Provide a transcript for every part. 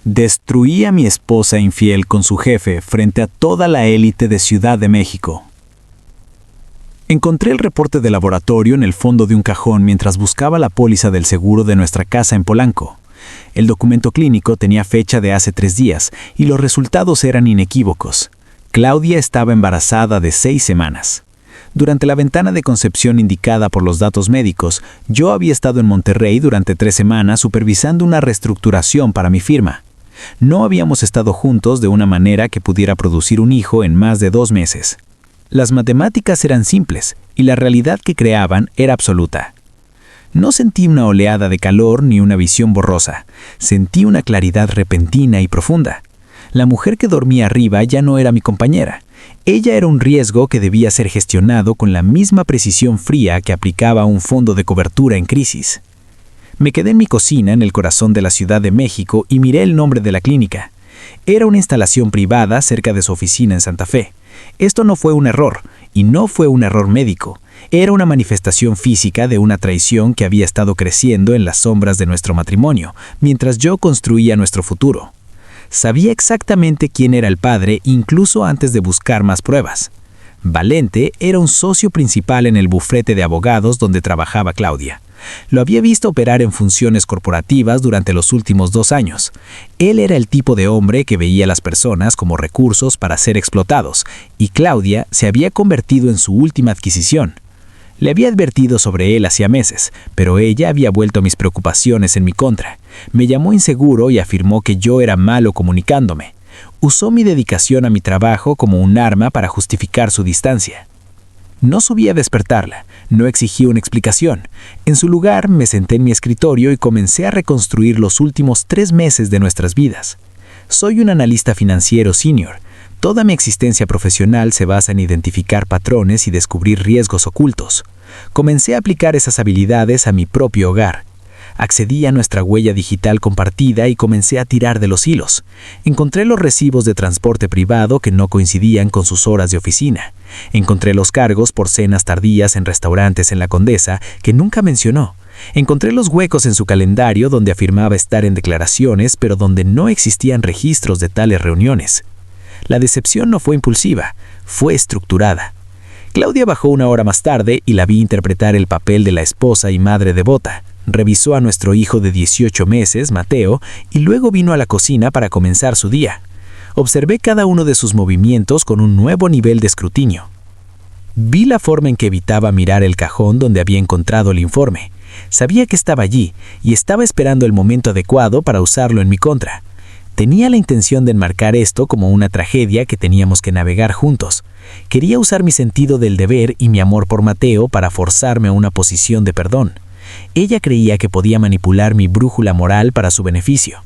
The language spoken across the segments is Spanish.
Destruí a mi esposa infiel con su jefe frente a toda la élite de Ciudad de México. Encontré el reporte de laboratorio en el fondo de un cajón mientras buscaba la póliza del seguro de nuestra casa en Polanco. El documento clínico tenía fecha de hace 3 días y los resultados eran inequívocos. Claudia estaba embarazada de 6 semanas. Durante la ventana de concepción indicada por los datos médicos, yo había estado en Monterrey durante 3 semanas supervisando una reestructuración para mi firma. No habíamos estado juntos de una manera que pudiera producir un hijo en más de 2 meses. Las matemáticas eran simples y la realidad que creaban era absoluta. No sentí una oleada de calor ni una visión borrosa. Sentí una claridad repentina y profunda. La mujer que dormía arriba ya no era mi compañera. Ella era un riesgo que debía ser gestionado con la misma precisión fría que aplicaba a un fondo de cobertura en crisis. Me quedé en mi cocina en el corazón de la Ciudad de México y miré el nombre de la clínica. Era una instalación privada cerca de su oficina en Santa Fe. Esto no fue un error, y no fue un error médico. Era una manifestación física de una traición que había estado creciendo en las sombras de nuestro matrimonio, mientras yo construía nuestro futuro. Sabía exactamente quién era el padre incluso antes de buscar más pruebas. Valente era un socio principal en el bufete de abogados donde trabajaba Claudia. Lo había visto operar en funciones corporativas durante los últimos 2 años. Él era el tipo de hombre que veía a las personas como recursos para ser explotados, y Claudia se había convertido en su última adquisición. Le había advertido sobre él hacía meses, pero ella había vuelto mis preocupaciones en mi contra. Me llamó inseguro y afirmó que yo era malo comunicándome. Usó mi dedicación a mi trabajo como un arma para justificar su distancia. No subí a despertarla, no exigí una explicación. En su lugar, me senté en mi escritorio y comencé a reconstruir los últimos 3 meses de nuestras vidas. Soy un analista financiero senior. Toda mi existencia profesional se basa en identificar patrones y descubrir riesgos ocultos. Comencé a aplicar esas habilidades a mi propio hogar. Accedí a nuestra huella digital compartida y comencé a tirar de los hilos. Encontré los recibos de transporte privado que no coincidían con sus horas de oficina. Encontré los cargos por cenas tardías en restaurantes en la Condesa que nunca mencionó. Encontré los huecos en su calendario donde afirmaba estar en declaraciones, pero donde no existían registros de tales reuniones. La decepción no fue impulsiva, fue estructurada. Claudia bajó 1 hora más tarde y la vi interpretar el papel de la esposa y madre devota. Revisó a nuestro hijo de 18 meses, Mateo, y luego vino a la cocina para comenzar su día. Observé cada uno de sus movimientos con un nuevo nivel de escrutinio. Vi la forma en que evitaba mirar el cajón donde había encontrado el informe. Sabía que estaba allí y estaba esperando el momento adecuado para usarlo en mi contra. Tenía la intención de enmarcar esto como una tragedia que teníamos que navegar juntos. Quería usar mi sentido del deber y mi amor por Mateo para forzarme a una posición de perdón. Ella creía que podía manipular mi brújula moral para su beneficio.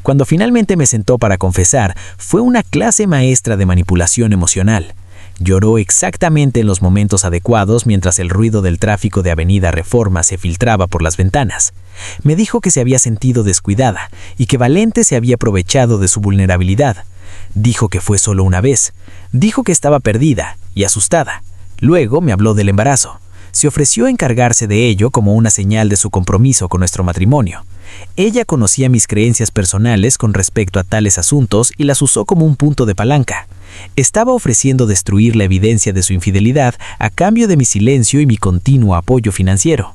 Cuando finalmente me sentó para confesar, fue una clase maestra de manipulación emocional. Lloró exactamente en los momentos adecuados mientras el ruido del tráfico de Avenida Reforma se filtraba por las ventanas. Me dijo que se había sentido descuidada y que Valente se había aprovechado de su vulnerabilidad. Dijo que fue solo una vez. Dijo que estaba perdida y asustada. Luego me habló del embarazo. Se ofreció a encargarse de ello como una señal de su compromiso con nuestro matrimonio. Ella conocía mis creencias personales con respecto a tales asuntos y las usó como un punto de palanca. Estaba ofreciendo destruir la evidencia de su infidelidad a cambio de mi silencio y mi continuo apoyo financiero.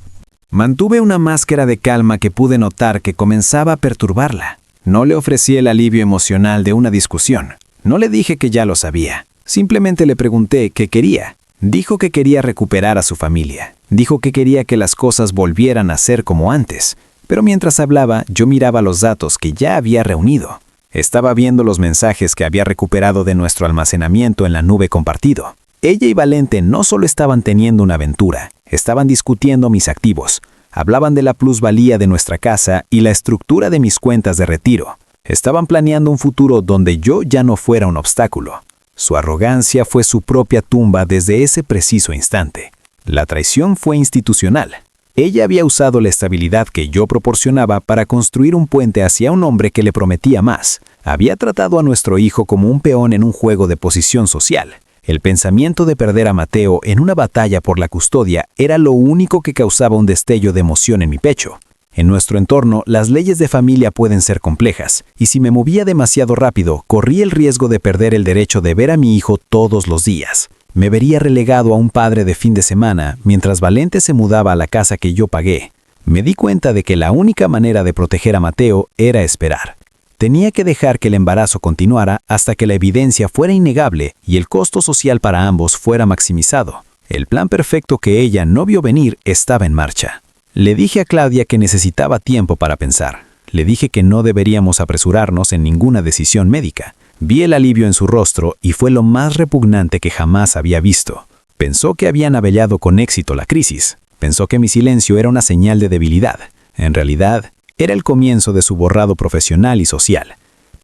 Mantuve una máscara de calma que pude notar que comenzaba a perturbarla. No le ofrecí el alivio emocional de una discusión. No le dije que ya lo sabía. Simplemente le pregunté qué quería. Dijo que quería recuperar a su familia. Dijo que quería que las cosas volvieran a ser como antes. Pero mientras hablaba, yo miraba los datos que ya había reunido. Estaba viendo los mensajes que había recuperado de nuestro almacenamiento en la nube compartido. Ella y Valente no solo estaban teniendo una aventura, estaban discutiendo mis activos. Hablaban de la plusvalía de nuestra casa y la estructura de mis cuentas de retiro. Estaban planeando un futuro donde yo ya no fuera un obstáculo. Su arrogancia fue su propia tumba desde ese preciso instante. La traición fue institucional. Ella había usado la estabilidad que yo proporcionaba para construir un puente hacia un hombre que le prometía más. Había tratado a nuestro hijo como un peón en un juego de posición social. El pensamiento de perder a Mateo en una batalla por la custodia era lo único que causaba un destello de emoción en mi pecho. En nuestro entorno, las leyes de familia pueden ser complejas, y si me movía demasiado rápido, corría el riesgo de perder el derecho de ver a mi hijo todos los días. Me vería relegado a un padre de fin de semana, mientras Valente se mudaba a la casa que yo pagué. Me di cuenta de que la única manera de proteger a Mateo era esperar. Tenía que dejar que el embarazo continuara hasta que la evidencia fuera innegable y el costo social para ambos fuera maximizado. El plan perfecto que ella no vio venir estaba en marcha. Le dije a Claudia que necesitaba tiempo para pensar. Le dije que no deberíamos apresurarnos en ninguna decisión médica. Vi el alivio en su rostro y fue lo más repugnante que jamás había visto. Pensó que había navegado con éxito la crisis. Pensó que mi silencio era una señal de debilidad. En realidad, era el comienzo de su borrado profesional y social.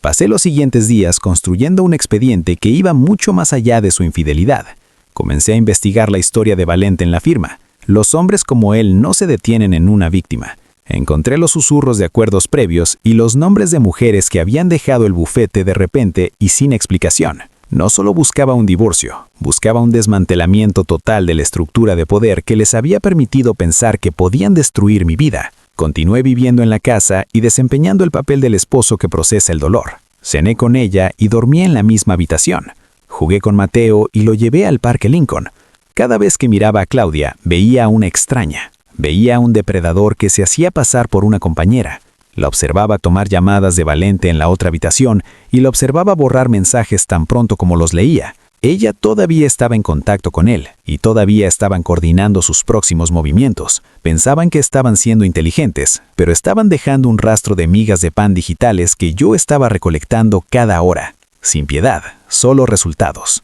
Pasé los siguientes días construyendo un expediente que iba mucho más allá de su infidelidad. Comencé a investigar la historia de Valente en la firma. Los hombres como él no se detienen en una víctima. Encontré los susurros de acuerdos previos y los nombres de mujeres que habían dejado el bufete de repente y sin explicación. No solo buscaba un divorcio, buscaba un desmantelamiento total de la estructura de poder que les había permitido pensar que podían destruir mi vida. Continué viviendo en la casa y desempeñando el papel del esposo que procesa el dolor. Cené con ella y dormí en la misma habitación. Jugué con Mateo y lo llevé al Parque Lincoln. Cada vez que miraba a Claudia, veía a una extraña. Veía a un depredador que se hacía pasar por una compañera. La observaba tomar llamadas de Valente en la otra habitación y la observaba borrar mensajes tan pronto como los leía. Ella todavía estaba en contacto con él y todavía estaban coordinando sus próximos movimientos. Pensaban que estaban siendo inteligentes, pero estaban dejando un rastro de migas de pan digitales que yo estaba recolectando cada hora. Sin piedad, solo resultados.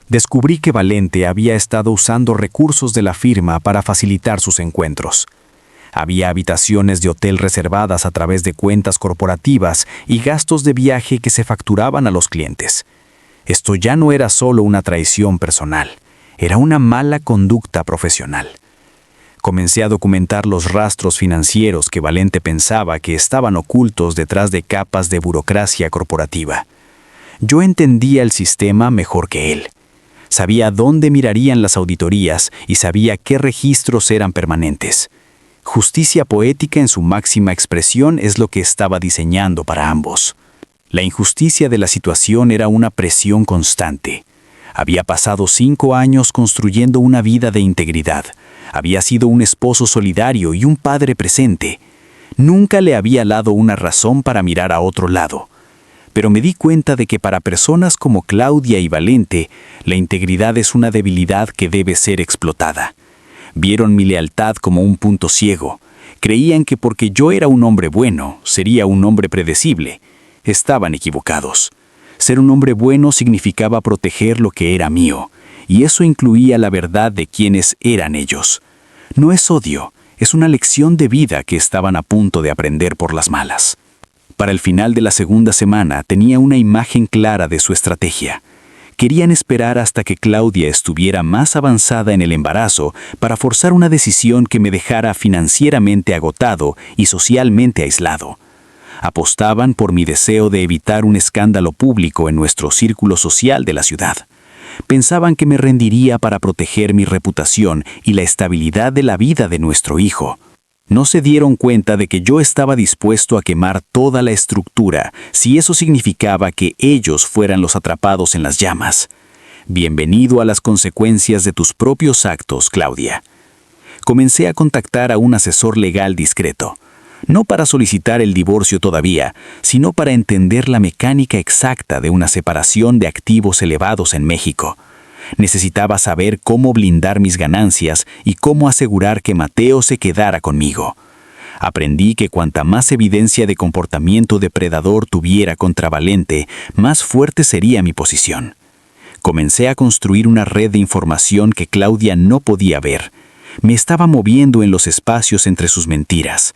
Descubrí que Valente había estado usando recursos de la firma para facilitar sus encuentros. Había habitaciones de hotel reservadas a través de cuentas corporativas y gastos de viaje que se facturaban a los clientes. Esto ya no era solo una traición personal, era una mala conducta profesional. Comencé a documentar los rastros financieros que Valente pensaba que estaban ocultos detrás de capas de burocracia corporativa. Yo entendía el sistema mejor que él. Sabía dónde mirarían las auditorías y sabía qué registros eran permanentes. Justicia poética en su máxima expresión es lo que estaba diseñando para ambos. La injusticia de la situación era una presión constante. Había pasado 5 años construyendo una vida de integridad. Había sido un esposo solidario y un padre presente. Nunca le había dado una razón para mirar a otro lado. Pero me di cuenta de que para personas como Claudia y Valente, la integridad es una debilidad que debe ser explotada. Vieron mi lealtad como un punto ciego. Creían que porque yo era un hombre bueno, sería un hombre predecible. Estaban equivocados. Ser un hombre bueno significaba proteger lo que era mío, y eso incluía la verdad de quienes eran ellos. No es odio, es una lección de vida que estaban a punto de aprender por las malas. Para el final de la segunda semana tenía una imagen clara de su estrategia. Querían esperar hasta que Claudia estuviera más avanzada en el embarazo para forzar una decisión que me dejara financieramente agotado y socialmente aislado. Apostaban por mi deseo de evitar un escándalo público en nuestro círculo social de la ciudad. Pensaban que me rendiría para proteger mi reputación y la estabilidad de la vida de nuestro hijo. No se dieron cuenta de que yo estaba dispuesto a quemar toda la estructura si eso significaba que ellos fueran los atrapados en las llamas. Bienvenido a las consecuencias de tus propios actos, Claudia. Comencé a contactar a un asesor legal discreto, no para solicitar el divorcio todavía, sino para entender la mecánica exacta de una separación de activos elevados en México. Necesitaba saber cómo blindar mis ganancias y cómo asegurar que Mateo se quedara conmigo. Aprendí que cuanta más evidencia de comportamiento depredador tuviera contra Valente, más fuerte sería mi posición. Comencé a construir una red de información que Claudia no podía ver. Me estaba moviendo en los espacios entre sus mentiras.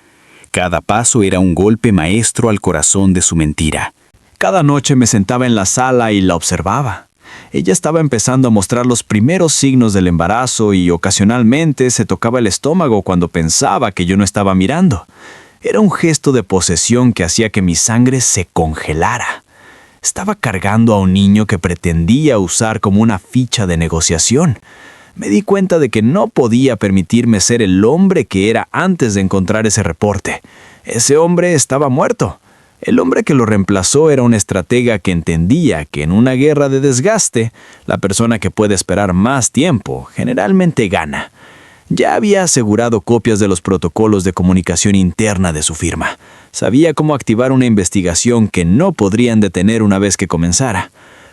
Cada paso era un golpe maestro al corazón de su mentira. Cada noche me sentaba en la sala y la observaba. Ella estaba empezando a mostrar los primeros signos del embarazo y ocasionalmente se tocaba el estómago cuando pensaba que yo no estaba mirando. Era un gesto de posesión que hacía que mi sangre se congelara. Estaba cargando a un niño que pretendía usar como una ficha de negociación. Me di cuenta de que no podía permitirme ser el hombre que era antes de encontrar ese reporte. Ese hombre estaba muerto. El hombre que lo reemplazó era un estratega que entendía que en una guerra de desgaste, la persona que puede esperar más tiempo generalmente gana. Ya había asegurado copias de los protocolos de comunicación interna de su firma. Sabía cómo activar una investigación que no podrían detener una vez que comenzara.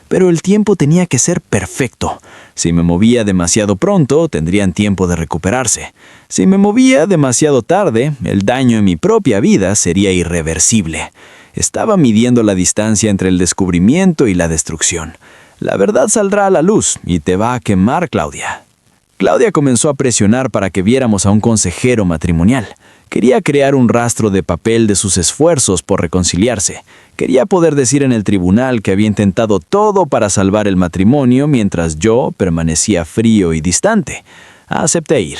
Pero el tiempo tenía que ser perfecto. Si me movía demasiado pronto, tendrían tiempo de recuperarse. Si me movía demasiado tarde, el daño en mi propia vida sería irreversible. Estaba midiendo la distancia entre el descubrimiento y la destrucción. La verdad saldrá a la luz y te va a quemar, Claudia. Claudia comenzó a presionar para que viéramos a un consejero matrimonial. Quería crear un rastro de papel de sus esfuerzos por reconciliarse. Quería poder decir en el tribunal que había intentado todo para salvar el matrimonio mientras yo permanecía frío y distante. Acepté ir.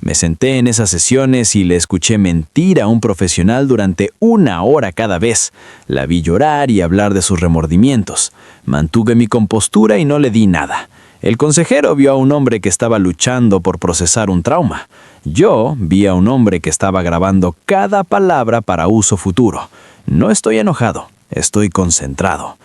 Me senté en esas sesiones y le escuché mentir a un profesional durante 1 hora cada vez. La vi llorar y hablar de sus remordimientos. Mantuve mi compostura y no le di nada. El consejero vio a un hombre que estaba luchando por procesar un trauma. Yo vi a un hombre que estaba grabando cada palabra para uso futuro. No estoy enojado, estoy concentrado.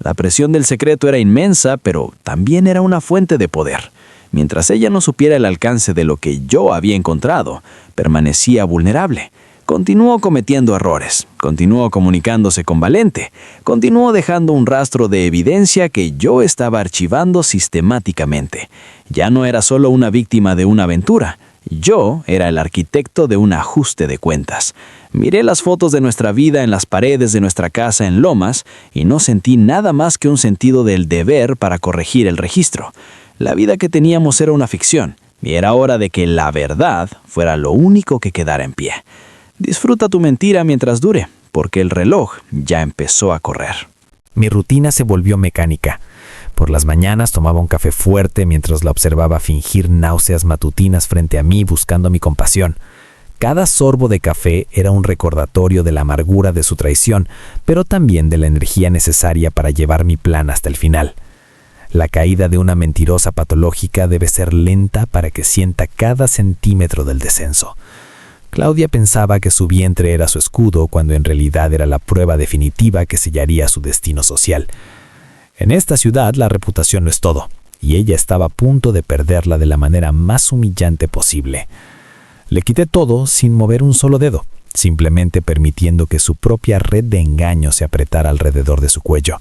La presión del secreto era inmensa, pero también era una fuente de poder. Mientras ella no supiera el alcance de lo que yo había encontrado, permanecía vulnerable. Continuó cometiendo errores, continuó comunicándose con Valente, continuó dejando un rastro de evidencia que yo estaba archivando sistemáticamente. Ya no era solo una víctima de una aventura, yo era el arquitecto de un ajuste de cuentas. Miré las fotos de nuestra vida en las paredes de nuestra casa en Lomas y no sentí nada más que un sentido del deber para corregir el registro. La vida que teníamos era una ficción y era hora de que la verdad fuera lo único que quedara en pie. Disfruta tu mentira mientras dure, porque el reloj ya empezó a correr. Mi rutina se volvió mecánica. Por las mañanas tomaba un café fuerte mientras la observaba fingir náuseas matutinas frente a mí buscando mi compasión. Cada sorbo de café era un recordatorio de la amargura de su traición, pero también de la energía necesaria para llevar mi plan hasta el final. La caída de una mentirosa patológica debe ser lenta para que sienta cada centímetro del descenso. Claudia pensaba que su vientre era su escudo cuando en realidad era la prueba definitiva que sellaría su destino social. En esta ciudad la reputación no es todo, y ella estaba a punto de perderla de la manera más humillante posible. Le quité todo sin mover un solo dedo, simplemente permitiendo que su propia red de engaño se apretara alrededor de su cuello.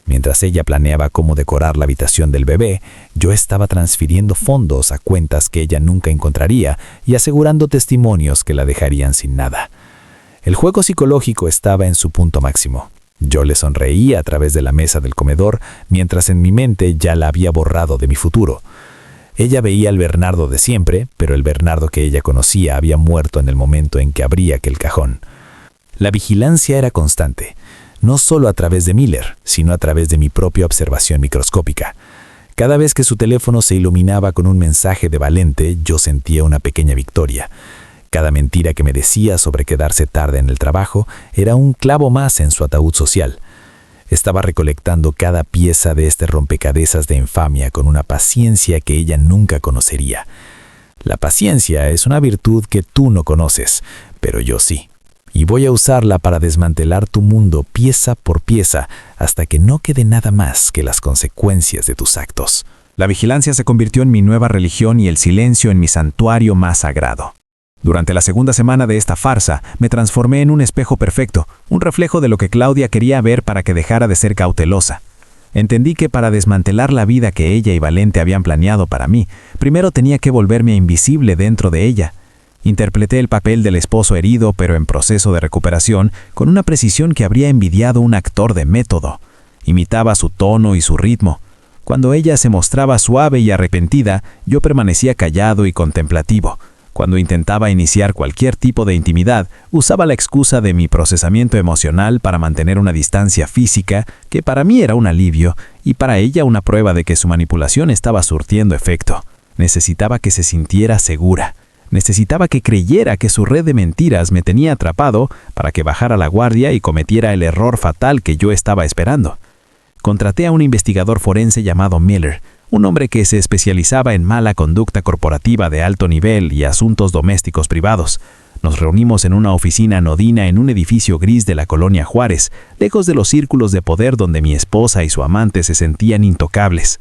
Mientras ella planeaba cómo decorar la habitación del bebé, yo estaba transfiriendo fondos a cuentas que ella nunca encontraría y asegurando testimonios que la dejarían sin nada. El juego psicológico estaba en su punto máximo. Yo le sonreía a través de la mesa del comedor, mientras en mi mente ya la había borrado de mi futuro. Ella veía al Bernardo de siempre, pero el Bernardo que ella conocía había muerto en el momento en que abría aquel cajón. La vigilancia era constante. No solo a través de Miller, sino a través de mi propia observación microscópica. Cada vez que su teléfono se iluminaba con un mensaje de Valente, yo sentía una pequeña victoria. Cada mentira que me decía sobre quedarse tarde en el trabajo era un clavo más en su ataúd social. Estaba recolectando cada pieza de este rompecabezas de infamia con una paciencia que ella nunca conocería. La paciencia es una virtud que tú no conoces, pero yo sí. Y voy a usarla para desmantelar tu mundo pieza por pieza hasta que no quede nada más que las consecuencias de tus actos. La vigilancia se convirtió en mi nueva religión y el silencio en mi santuario más sagrado. Durante la segunda semana de esta farsa, me transformé en un espejo perfecto, un reflejo de lo que Claudia quería ver para que dejara de ser cautelosa. Entendí que para desmantelar la vida que ella y Valente habían planeado para mí, primero tenía que volverme invisible dentro de ella. Interpreté el papel del esposo herido pero en proceso de recuperación con una precisión que habría envidiado un actor de método. Imitaba su tono y su ritmo. Cuando ella se mostraba suave y arrepentida, yo permanecía callado y contemplativo. Cuando intentaba iniciar cualquier tipo de intimidad, usaba la excusa de mi procesamiento emocional para mantener una distancia física que para mí era un alivio y para ella una prueba de que su manipulación estaba surtiendo efecto. Necesitaba que se sintiera segura. Necesitaba que creyera que su red de mentiras me tenía atrapado para que bajara la guardia y cometiera el error fatal que yo estaba esperando. Contraté a un investigador forense llamado Miller, un hombre que se especializaba en mala conducta corporativa de alto nivel y asuntos domésticos privados. Nos reunimos en una oficina anodina en un edificio gris de la colonia Juárez, lejos de los círculos de poder donde mi esposa y su amante se sentían intocables.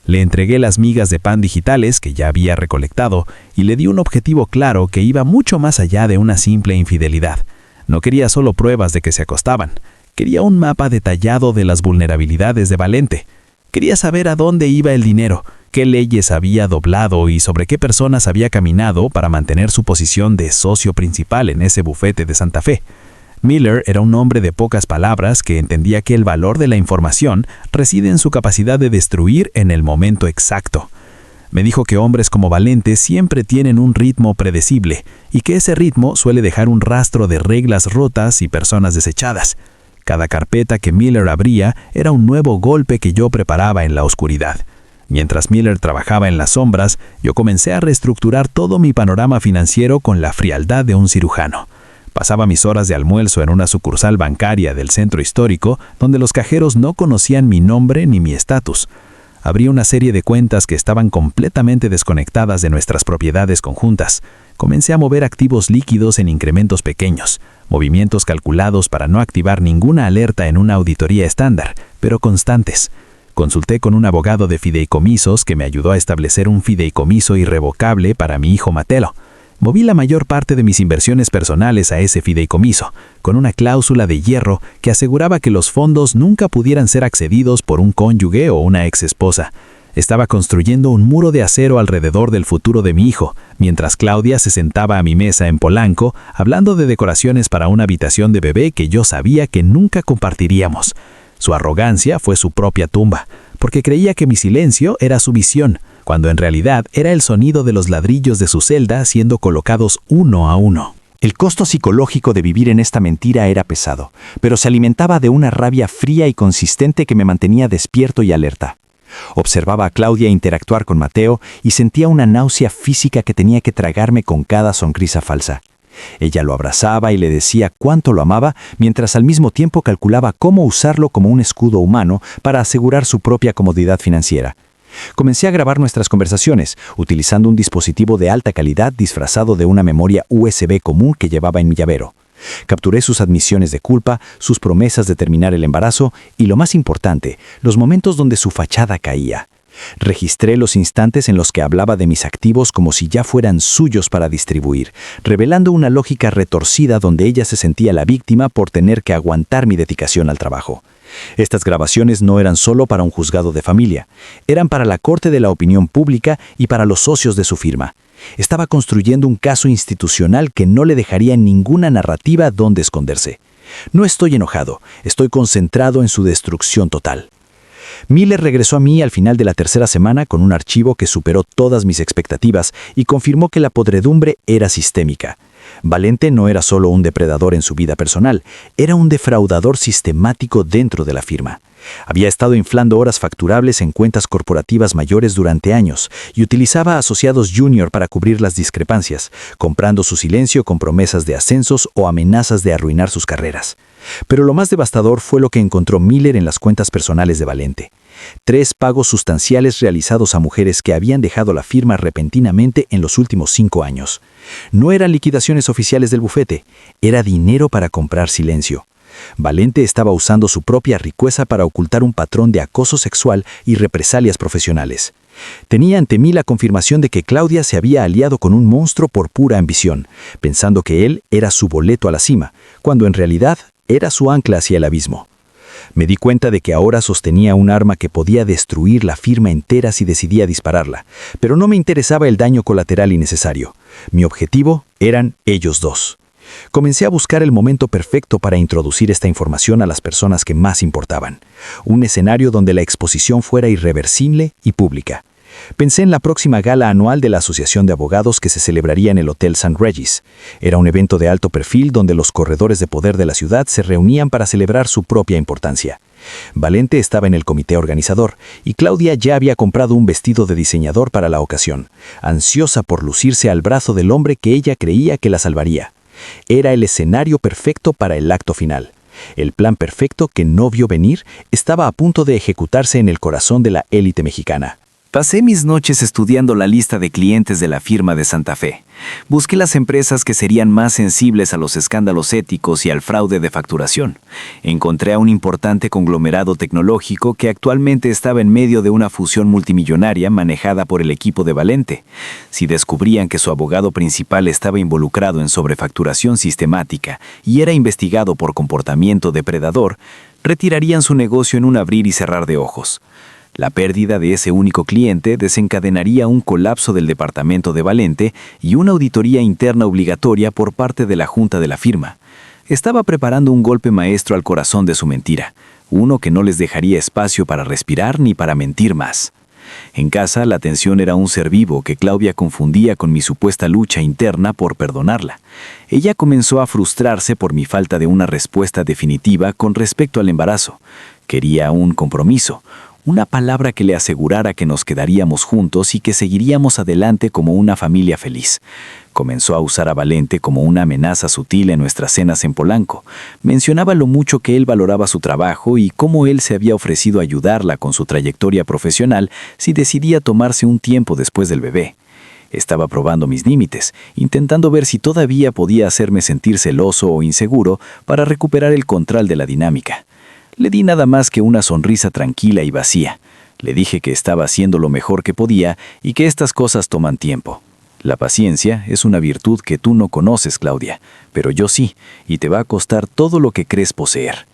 Le entregué las migas de pan digitales que ya había recolectado y le di un objetivo claro que iba mucho más allá de una simple infidelidad. No quería solo pruebas de que se acostaban. Quería un mapa detallado de las vulnerabilidades de Valente. Quería saber a dónde iba el dinero, qué leyes había doblado y sobre qué personas había caminado para mantener su posición de socio principal en ese bufete de Santa Fe. Miller era un hombre de pocas palabras que entendía que el valor de la información reside en su capacidad de destruir en el momento exacto. Me dijo que hombres como Valente siempre tienen un ritmo predecible y que ese ritmo suele dejar un rastro de reglas rotas y personas desechadas. Cada carpeta que Miller abría era un nuevo golpe que yo preparaba en la oscuridad. Mientras Miller trabajaba en las sombras, yo comencé a reestructurar todo mi panorama financiero con la frialdad de un cirujano. Pasaba mis horas de almuerzo en una sucursal bancaria del centro histórico, donde los cajeros no conocían mi nombre ni mi estatus. Abrí una serie de cuentas que estaban completamente desconectadas de nuestras propiedades conjuntas. Comencé a mover activos líquidos en incrementos pequeños, movimientos calculados para no activar ninguna alerta en una auditoría estándar, pero constantes. Consulté con un abogado de fideicomisos que me ayudó a establecer un fideicomiso irrevocable para mi hijo Matelo. Moví la mayor parte de mis inversiones personales a ese fideicomiso, con una cláusula de hierro que aseguraba que los fondos nunca pudieran ser accedidos por un cónyuge o una exesposa. Estaba construyendo un muro de acero alrededor del futuro de mi hijo, mientras Claudia se sentaba a mi mesa en Polanco, hablando de decoraciones para una habitación de bebé que yo sabía que nunca compartiríamos. Su arrogancia fue su propia tumba, porque creía que mi silencio era su visión, cuando en realidad era el sonido de los ladrillos de su celda siendo colocados uno a uno. El costo psicológico de vivir en esta mentira era pesado, pero se alimentaba de una rabia fría y consistente que me mantenía despierto y alerta. Observaba a Claudia interactuar con Mateo y sentía una náusea física que tenía que tragarme con cada sonrisa falsa. Ella lo abrazaba y le decía cuánto lo amaba, mientras al mismo tiempo calculaba cómo usarlo como un escudo humano para asegurar su propia comodidad financiera. Comencé a grabar nuestras conversaciones, utilizando un dispositivo de alta calidad disfrazado de una memoria USB común que llevaba en mi llavero. Capturé sus admisiones de culpa, sus promesas de terminar el embarazo y, lo más importante, los momentos donde su fachada caía. Registré los instantes en los que hablaba de mis activos como si ya fueran suyos para distribuir, revelando una lógica retorcida donde ella se sentía la víctima por tener que aguantar mi dedicación al trabajo. Estas grabaciones no eran solo para un juzgado de familia, eran para la corte de la opinión pública y para los socios de su firma. Estaba construyendo un caso institucional que no le dejaría en ninguna narrativa donde esconderse. No estoy enojado, estoy concentrado en su destrucción total. Miller regresó a mí al final de la tercera semana con un archivo que superó todas mis expectativas y confirmó que la podredumbre era sistémica. Valente no era solo un depredador en su vida personal, era un defraudador sistemático dentro de la firma. Había estado inflando horas facturables en cuentas corporativas mayores durante años y utilizaba asociados junior para cubrir las discrepancias, comprando su silencio con promesas de ascensos o amenazas de arruinar sus carreras. Pero lo más devastador fue lo que encontró Miller en las cuentas personales de Valente. 3 pagos sustanciales realizados a mujeres que habían dejado la firma repentinamente en los últimos 5 años. No eran liquidaciones oficiales del bufete, era dinero para comprar silencio. Valente estaba usando su propia riqueza para ocultar un patrón de acoso sexual y represalias profesionales. Tenía ante mí la confirmación de que Claudia se había aliado con un monstruo por pura ambición, pensando que él era su boleto a la cima, cuando en realidad era su ancla hacia el abismo. Me di cuenta de que ahora sostenía un arma que podía destruir la firma entera si decidía dispararla, pero no me interesaba el daño colateral innecesario. Mi objetivo eran ellos dos. Comencé a buscar el momento perfecto para introducir esta información a las personas que más importaban. Un escenario donde la exposición fuera irreversible y pública. Pensé en la próxima gala anual de la Asociación de Abogados que se celebraría en el Hotel St. Regis. Era un evento de alto perfil donde los corredores de poder de la ciudad se reunían para celebrar su propia importancia. Valente estaba en el comité organizador y Claudia ya había comprado un vestido de diseñador para la ocasión, ansiosa por lucirse al brazo del hombre que ella creía que la salvaría. Era el escenario perfecto para el acto final. El plan perfecto que no vio venir estaba a punto de ejecutarse en el corazón de la élite mexicana. Pasé mis noches estudiando la lista de clientes de la firma de Santa Fe. Busqué las empresas que serían más sensibles a los escándalos éticos y al fraude de facturación. Encontré a un importante conglomerado tecnológico que actualmente estaba en medio de una fusión multimillonaria manejada por el equipo de Valente. Si descubrían que su abogado principal estaba involucrado en sobrefacturación sistemática y era investigado por comportamiento depredador, retirarían su negocio en un abrir y cerrar de ojos. La pérdida de ese único cliente desencadenaría un colapso del departamento de Valente y una auditoría interna obligatoria por parte de la junta de la firma. Estaba preparando un golpe maestro al corazón de su mentira, uno que no les dejaría espacio para respirar ni para mentir más. En casa, la tensión era un ser vivo que Claudia confundía con mi supuesta lucha interna por perdonarla. Ella comenzó a frustrarse por mi falta de una respuesta definitiva con respecto al embarazo. Quería un compromiso, una palabra que le asegurara que nos quedaríamos juntos y que seguiríamos adelante como una familia feliz. Comenzó a usar a Valente como una amenaza sutil en nuestras cenas en Polanco. Mencionaba lo mucho que él valoraba su trabajo y cómo él se había ofrecido ayudarla con su trayectoria profesional si decidía tomarse un tiempo después del bebé. Estaba probando mis límites, intentando ver si todavía podía hacerme sentir celoso o inseguro para recuperar el control de la dinámica. Le di nada más que una sonrisa tranquila y vacía. Le dije que estaba haciendo lo mejor que podía y que estas cosas toman tiempo. La paciencia es una virtud que tú no conoces, Claudia, pero yo sí, y te va a costar todo lo que crees poseer.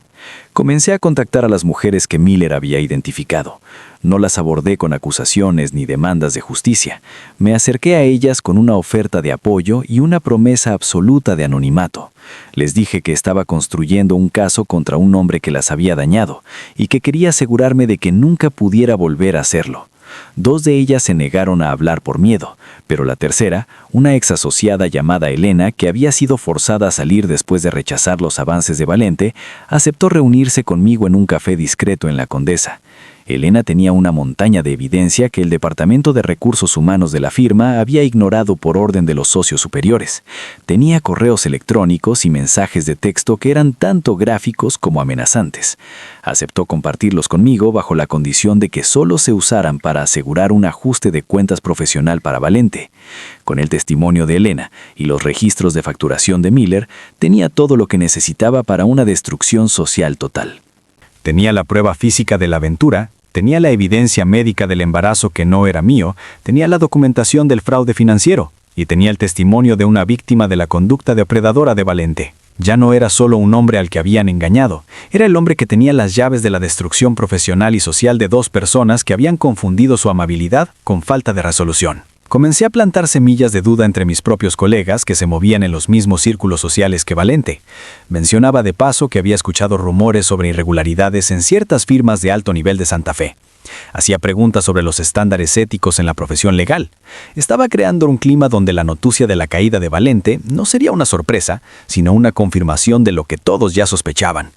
Comencé a contactar a las mujeres que Miller había identificado. No las abordé con acusaciones ni demandas de justicia. Me acerqué a ellas con una oferta de apoyo y una promesa absoluta de anonimato. Les dije que estaba construyendo un caso contra un hombre que las había dañado y que quería asegurarme de que nunca pudiera volver a hacerlo. 2 de ellas se negaron a hablar por miedo, pero la tercera, una ex asociada llamada Elena, que había sido forzada a salir después de rechazar los avances de Valente, aceptó reunirse conmigo en un café discreto en la Condesa. Elena tenía una montaña de evidencia que el Departamento de Recursos Humanos de la firma había ignorado por orden de los socios superiores. Tenía correos electrónicos y mensajes de texto que eran tanto gráficos como amenazantes. Aceptó compartirlos conmigo bajo la condición de que solo se usaran para asegurar un ajuste de cuentas profesional para Valente. Con el testimonio de Elena y los registros de facturación de Miller, tenía todo lo que necesitaba para una destrucción social total. Tenía la prueba física de la aventura, tenía la evidencia médica del embarazo que no era mío, tenía la documentación del fraude financiero y tenía el testimonio de una víctima de la conducta depredadora de Valente. Ya no era solo un hombre al que habían engañado, era el hombre que tenía las llaves de la destrucción profesional y social de 2 personas que habían confundido su amabilidad con falta de resolución. Comencé a plantar semillas de duda entre mis propios colegas que se movían en los mismos círculos sociales que Valente. Mencionaba de paso que había escuchado rumores sobre irregularidades en ciertas firmas de alto nivel de Santa Fe. Hacía preguntas sobre los estándares éticos en la profesión legal. Estaba creando un clima donde la noticia de la caída de Valente no sería una sorpresa, sino una confirmación de lo que todos ya sospechaban.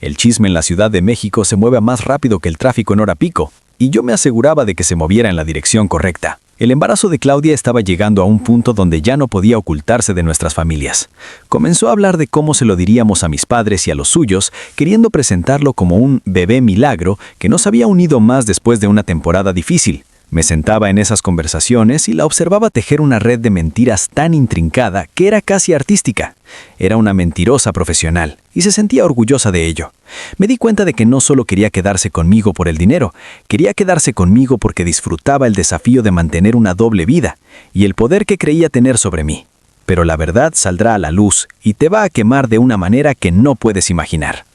El chisme en la Ciudad de México se mueve más rápido que el tráfico en hora pico, y yo me aseguraba de que se moviera en la dirección correcta. El embarazo de Claudia estaba llegando a un punto donde ya no podía ocultarse de nuestras familias. Comenzó a hablar de cómo se lo diríamos a mis padres y a los suyos, queriendo presentarlo como un bebé milagro que nos había unido más después de una temporada difícil. Me sentaba en esas conversaciones y la observaba tejer una red de mentiras tan intrincada que era casi artística. Era una mentirosa profesional y se sentía orgullosa de ello. Me di cuenta de que no solo quería quedarse conmigo por el dinero, quería quedarse conmigo porque disfrutaba el desafío de mantener una doble vida y el poder que creía tener sobre mí. Pero la verdad saldrá a la luz y te va a quemar de una manera que no puedes imaginar.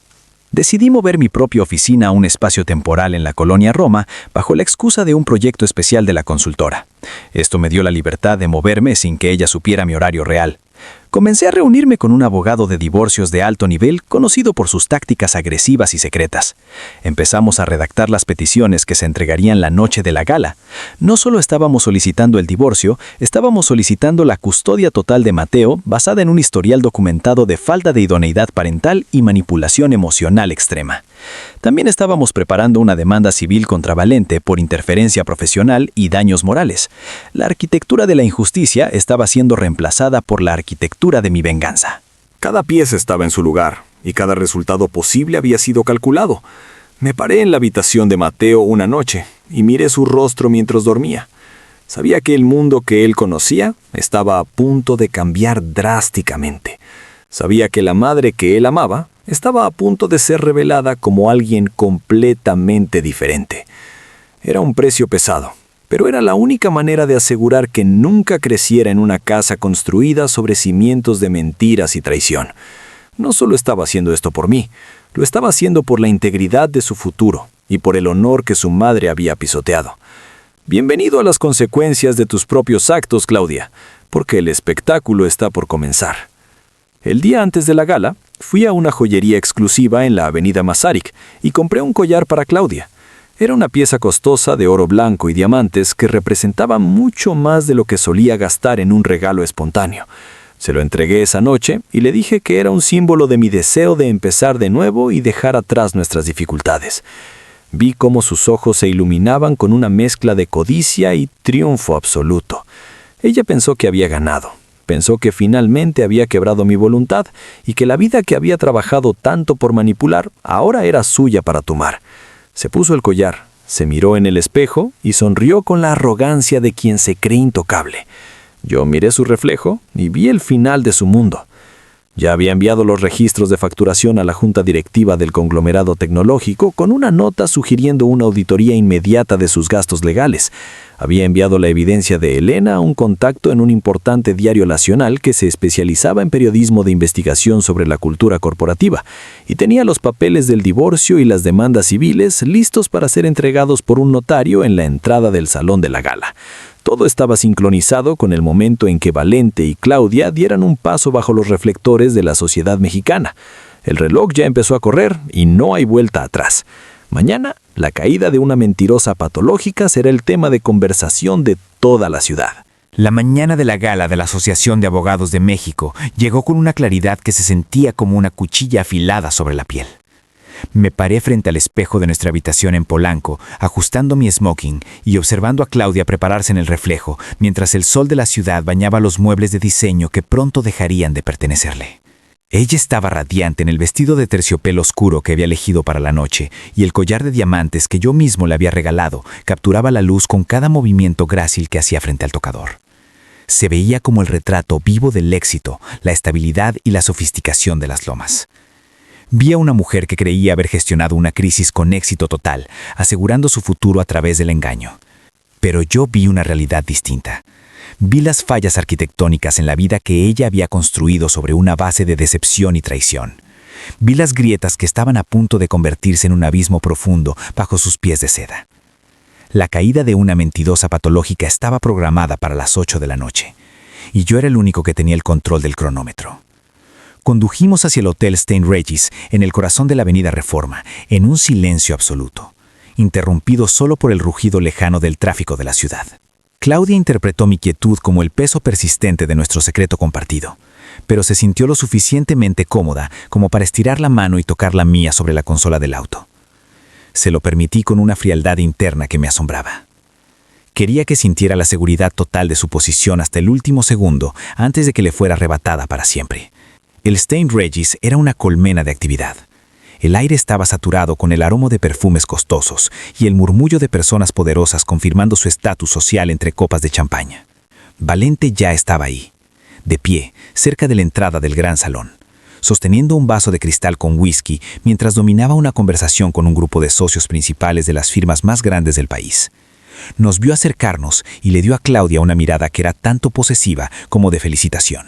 Decidí mover mi propia oficina a un espacio temporal en la colonia Roma bajo la excusa de un proyecto especial de la consultora. Esto me dio la libertad de moverme sin que ella supiera mi horario real. Comencé a reunirme con un abogado de divorcios de alto nivel conocido por sus tácticas agresivas y secretas. Empezamos a redactar las peticiones que se entregarían la noche de la gala. No solo estábamos solicitando el divorcio, estábamos solicitando la custodia total de Mateo basada en un historial documentado de falta de idoneidad parental y manipulación emocional extrema. También estábamos preparando una demanda civil contra Valente por interferencia profesional y daños morales. La arquitectura de la injusticia estaba siendo reemplazada por la arquitectura de mi venganza. Cada pieza estaba en su lugar, y cada resultado posible había sido calculado. Me paré en la habitación de Mateo una noche, y miré su rostro mientras dormía. Sabía que el mundo que él conocía estaba a punto de cambiar drásticamente. Sabía que la madre que él amaba estaba a punto de ser revelada como alguien completamente diferente. Era un precio pesado, pero era la única manera de asegurar que nunca creciera en una casa construida sobre cimientos de mentiras y traición. No solo estaba haciendo esto por mí, lo estaba haciendo por la integridad de su futuro y por el honor que su madre había pisoteado. Bienvenido a las consecuencias de tus propios actos, Claudia, porque el espectáculo está por comenzar. El día antes de la gala, fui a una joyería exclusiva en la avenida Masaryk y compré un collar para Claudia. Era una pieza costosa de oro blanco y diamantes que representaba mucho más de lo que solía gastar en un regalo espontáneo. Se lo entregué esa noche y le dije que era un símbolo de mi deseo de empezar de nuevo y dejar atrás nuestras dificultades. Vi cómo sus ojos se iluminaban con una mezcla de codicia y triunfo absoluto. Ella pensó que había ganado. Pensó que finalmente había quebrado mi voluntad y que la vida que había trabajado tanto por manipular ahora era suya para tomar. Se puso el collar, se miró en el espejo y sonrió con la arrogancia de quien se cree intocable. Yo miré su reflejo y vi el final de su mundo. Ya había enviado los registros de facturación a la junta directiva del conglomerado tecnológico con una nota sugiriendo una auditoría inmediata de sus gastos legales. Había enviado la evidencia de Elena a un contacto en un importante diario nacional que se especializaba en periodismo de investigación sobre la cultura corporativa y tenía los papeles del divorcio y las demandas civiles listos para ser entregados por un notario en la entrada del salón de la gala. Todo estaba sincronizado con el momento en que Valente y Claudia dieran un paso bajo los reflectores de la sociedad mexicana. El reloj ya empezó a correr y no hay vuelta atrás. Mañana, la caída de una mentirosa patológica será el tema de conversación de toda la ciudad. La mañana de la gala de la Asociación de Abogados de México llegó con una claridad que se sentía como una cuchilla afilada sobre la piel. Me paré frente al espejo de nuestra habitación en Polanco, ajustando mi smoking y observando a Claudia prepararse en el reflejo, mientras el sol de la ciudad bañaba los muebles de diseño que pronto dejarían de pertenecerle. Ella estaba radiante en el vestido de terciopelo oscuro que había elegido para la noche, y el collar de diamantes que yo mismo le había regalado capturaba la luz con cada movimiento grácil que hacía frente al tocador. Se veía como el retrato vivo del éxito, la estabilidad y la sofisticación de las lomas. Vi a una mujer que creía haber gestionado una crisis con éxito total, asegurando su futuro a través del engaño. Pero yo vi una realidad distinta. Vi las fallas arquitectónicas en la vida que ella había construido sobre una base de decepción y traición. Vi las grietas que estaban a punto de convertirse en un abismo profundo bajo sus pies de seda. La caída de una mentirosa patológica estaba programada para las 8 de la noche, y yo era el único que tenía el control del cronómetro. Condujimos hacia el Hotel St. Regis, en el corazón de la Avenida Reforma, en un silencio absoluto, interrumpido solo por el rugido lejano del tráfico de la ciudad. Claudia interpretó mi quietud como el peso persistente de nuestro secreto compartido, pero se sintió lo suficientemente cómoda como para estirar la mano y tocar la mía sobre la consola del auto. Se lo permití con una frialdad interna que me asombraba. Quería que sintiera la seguridad total de su posición hasta el último segundo antes de que le fuera arrebatada para siempre. El St. Regis era una colmena de actividad. El aire estaba saturado con el aroma de perfumes costosos y el murmullo de personas poderosas confirmando su estatus social entre copas de champaña. Valente ya estaba ahí, de pie, cerca de la entrada del gran salón, sosteniendo un vaso de cristal con whisky mientras dominaba una conversación con un grupo de socios principales de las firmas más grandes del país. Nos vio acercarnos y le dio a Claudia una mirada que era tanto posesiva como de felicitación.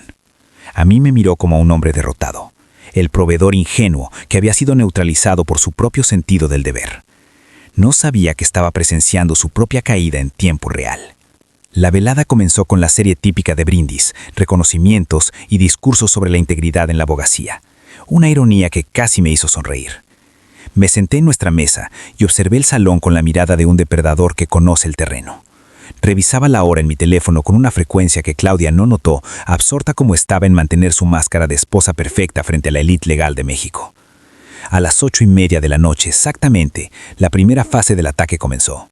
A mí me miró como a un hombre derrotado, el proveedor ingenuo que había sido neutralizado por su propio sentido del deber. No sabía que estaba presenciando su propia caída en tiempo real. La velada comenzó con la serie típica de brindis, reconocimientos y discursos sobre la integridad en la abogacía, una ironía que casi me hizo sonreír. Me senté en nuestra mesa y observé el salón con la mirada de un depredador que conoce el terreno. Revisaba la hora en mi teléfono con una frecuencia que Claudia no notó, absorta como estaba en mantener su máscara de esposa perfecta frente a la élite legal de México. A las 8:30 de la noche exactamente, la primera fase del ataque comenzó.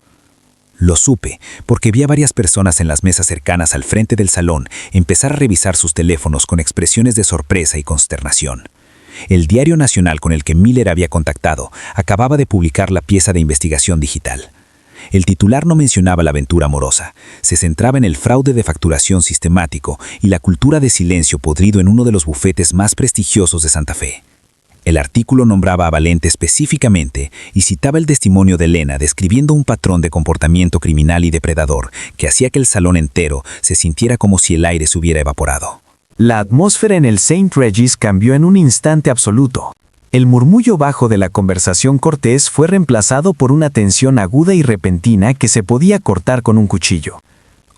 Lo supe porque vi a varias personas en las mesas cercanas al frente del salón empezar a revisar sus teléfonos con expresiones de sorpresa y consternación. El diario nacional con el que Miller había contactado acababa de publicar la pieza de investigación digital. El titular no mencionaba la aventura amorosa, se centraba en el fraude de facturación sistemático y la cultura de silencio podrido en uno de los bufetes más prestigiosos de Santa Fe. El artículo nombraba a Valente específicamente y citaba el testimonio de Elena describiendo un patrón de comportamiento criminal y depredador que hacía que el salón entero se sintiera como si el aire se hubiera evaporado. La atmósfera en el St. Regis cambió en un instante absoluto. El murmullo bajo de la conversación cortés fue reemplazado por una tensión aguda y repentina que se podía cortar con un cuchillo.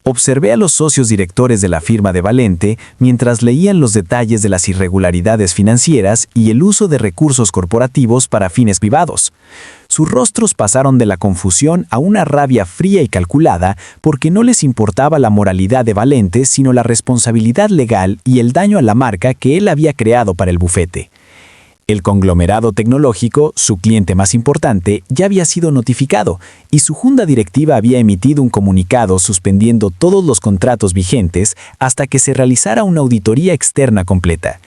Observé a los socios directores de la firma de Valente mientras leían los detalles de las irregularidades financieras y el uso de recursos corporativos para fines privados. Sus rostros pasaron de la confusión a una rabia fría y calculada porque no les importaba la moralidad de Valente sino la responsabilidad legal y el daño a la marca que él había creado para el bufete. El conglomerado tecnológico, su cliente más importante, ya había sido notificado y su junta directiva había emitido un comunicado suspendiendo todos los contratos vigentes hasta que se realizara una auditoría externa completa.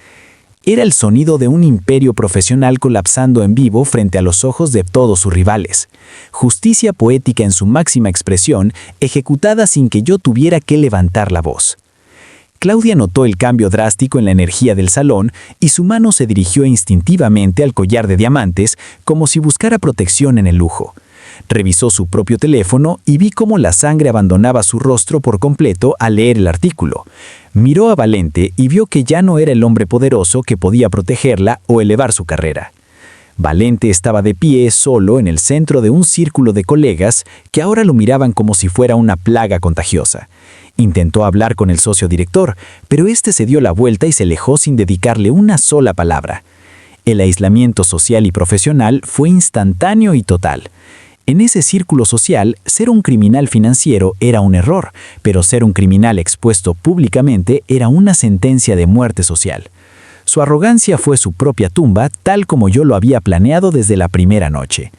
Era el sonido de un imperio profesional colapsando en vivo frente a los ojos de todos sus rivales. Justicia poética en su máxima expresión, ejecutada sin que yo tuviera que levantar la voz. Claudia notó el cambio drástico en la energía del salón y su mano se dirigió instintivamente al collar de diamantes como si buscara protección en el lujo. Revisó su propio teléfono y vi cómo la sangre abandonaba su rostro por completo al leer el artículo. Miró a Valente y vio que ya no era el hombre poderoso que podía protegerla o elevar su carrera. Valente estaba de pie solo en el centro de un círculo de colegas que ahora lo miraban como si fuera una plaga contagiosa. Intentó hablar con el socio director, pero este se dio la vuelta y se alejó sin dedicarle una sola palabra. El aislamiento social y profesional fue instantáneo y total. En ese círculo social, ser un criminal financiero era un error, pero ser un criminal expuesto públicamente era una sentencia de muerte social. Su arrogancia fue su propia tumba, tal como yo lo había planeado desde la primera noche.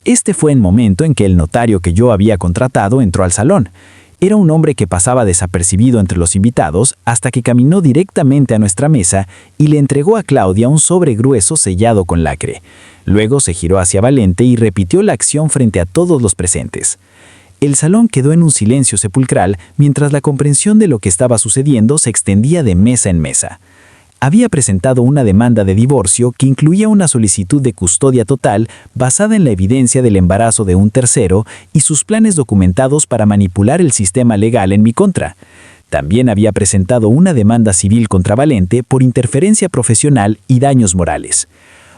Este fue el momento en que el notario que yo había contratado entró al salón. Era un hombre que pasaba desapercibido entre los invitados hasta que caminó directamente a nuestra mesa y le entregó a Claudia un sobre grueso sellado con lacre. Luego se giró hacia Valente y repitió la acción frente a todos los presentes. El salón quedó en un silencio sepulcral mientras la comprensión de lo que estaba sucediendo se extendía de mesa en mesa. Había presentado una demanda de divorcio que incluía una solicitud de custodia total basada en la evidencia del embarazo de un tercero y sus planes documentados para manipular el sistema legal en mi contra. También había presentado una demanda civil contra Valente por interferencia profesional y daños morales.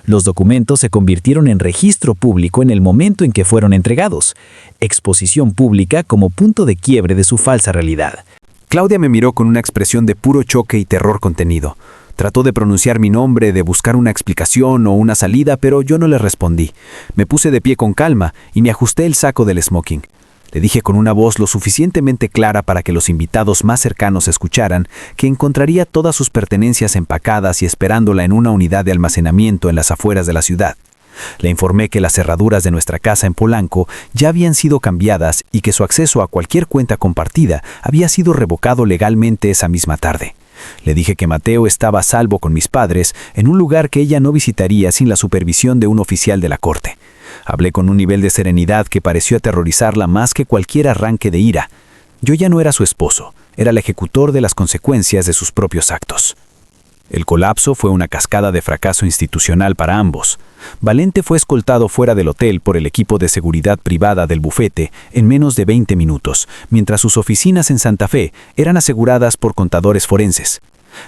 Los documentos se convirtieron en registro público en el momento en que fueron entregados, exposición pública como punto de quiebre de su falsa realidad. Claudia me miró con una expresión de puro choque y terror contenido. Trató de pronunciar mi nombre, de buscar una explicación o una salida, pero yo no le respondí. Me puse de pie con calma y me ajusté el saco del smoking. Le dije con una voz lo suficientemente clara para que los invitados más cercanos escucharan que encontraría todas sus pertenencias empacadas y esperándola en una unidad de almacenamiento en las afueras de la ciudad. Le informé que las cerraduras de nuestra casa en Polanco ya habían sido cambiadas y que su acceso a cualquier cuenta compartida había sido revocado legalmente esa misma tarde. Le dije que Mateo estaba a salvo con mis padres en un lugar que ella no visitaría sin la supervisión de un oficial de la corte. Hablé con un nivel de serenidad que pareció aterrorizarla más que cualquier arranque de ira. Yo ya no era su esposo, era el ejecutor de las consecuencias de sus propios actos. El colapso fue una cascada de fracaso institucional para ambos. Valente fue escoltado fuera del hotel por el equipo de seguridad privada del bufete en menos de 20 minutos, mientras sus oficinas en Santa Fe eran aseguradas por contadores forenses.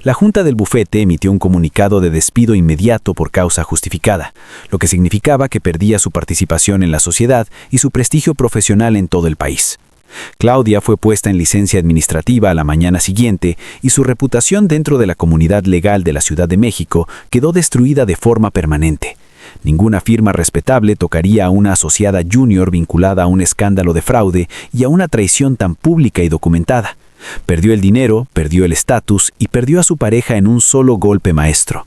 La junta del bufete emitió un comunicado de despido inmediato por causa justificada, lo que significaba que perdía su participación en la sociedad y su prestigio profesional en todo el país. Claudia fue puesta en licencia administrativa a la mañana siguiente y su reputación dentro de la comunidad legal de la Ciudad de México quedó destruida de forma permanente. Ninguna firma respetable tocaría a una asociada junior vinculada a un escándalo de fraude y a una traición tan pública y documentada. Perdió el dinero, perdió el estatus y perdió a su pareja en un solo golpe maestro.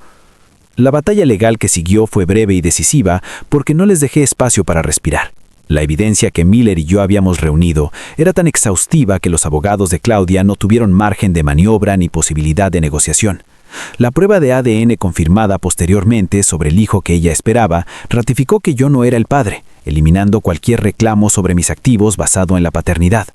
La batalla legal que siguió fue breve y decisiva porque no les dejé espacio para respirar. La evidencia que Miller y yo habíamos reunido era tan exhaustiva que los abogados de Claudia no tuvieron margen de maniobra ni posibilidad de negociación. La prueba de ADN confirmada posteriormente sobre el hijo que ella esperaba ratificó que yo no era el padre. eliminando cualquier reclamo sobre mis activos basado en la paternidad.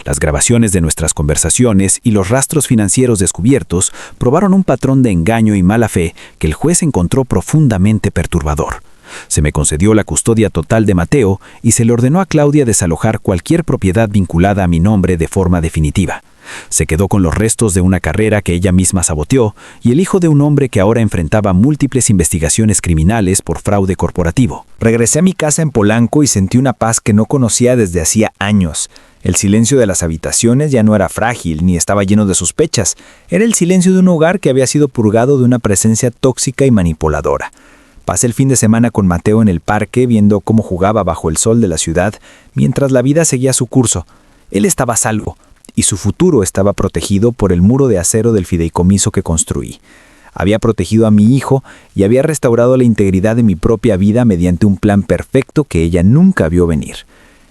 Las grabaciones de nuestras conversaciones y los rastros financieros descubiertos probaron un patrón de engaño y mala fe que el juez encontró profundamente perturbador. Se me concedió la custodia total de Mateo y se le ordenó a Claudia desalojar cualquier propiedad vinculada a mi nombre de forma definitiva. Se quedó con los restos de una carrera que ella misma saboteó y el hijo de un hombre que ahora enfrentaba múltiples investigaciones criminales por fraude corporativo. Regresé a mi casa en Polanco y sentí una paz que no conocía desde hacía años. El silencio de las habitaciones ya no era frágil ni estaba lleno de sospechas. Era el silencio de un hogar que había sido purgado de una presencia tóxica y manipuladora. Pasé el fin de semana con Mateo en el parque viendo cómo jugaba bajo el sol de la ciudad mientras la vida seguía su curso. Él estaba a salvo y su futuro estaba protegido por el muro de acero del fideicomiso que construí. Había protegido a mi hijo y había restaurado la integridad de mi propia vida mediante un plan perfecto que ella nunca vio venir.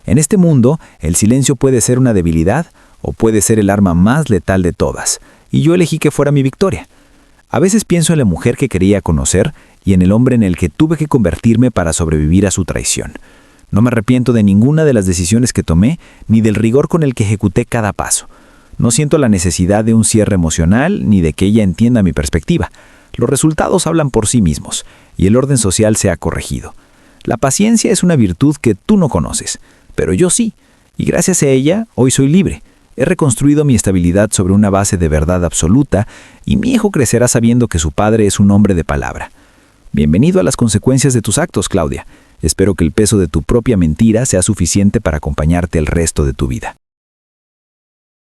En este mundo, el silencio puede ser una debilidad o puede ser el arma más letal de todas, y yo elegí que fuera mi victoria. A veces pienso en la mujer que quería conocer y en el hombre en el que tuve que convertirme para sobrevivir a su traición. No me arrepiento de ninguna de las decisiones que tomé, ni del rigor con el que ejecuté cada paso. No siento la necesidad de un cierre emocional, ni de que ella entienda mi perspectiva. Los resultados hablan por sí mismos, y el orden social se ha corregido. La paciencia es una virtud que tú no conoces, pero yo sí, y gracias a ella, hoy soy libre. He reconstruido mi estabilidad sobre una base de verdad absoluta, y mi hijo crecerá sabiendo que su padre es un hombre de palabra. Bienvenido a las consecuencias de tus actos, Claudia. Espero que el peso de tu propia mentira sea suficiente para acompañarte el resto de tu vida.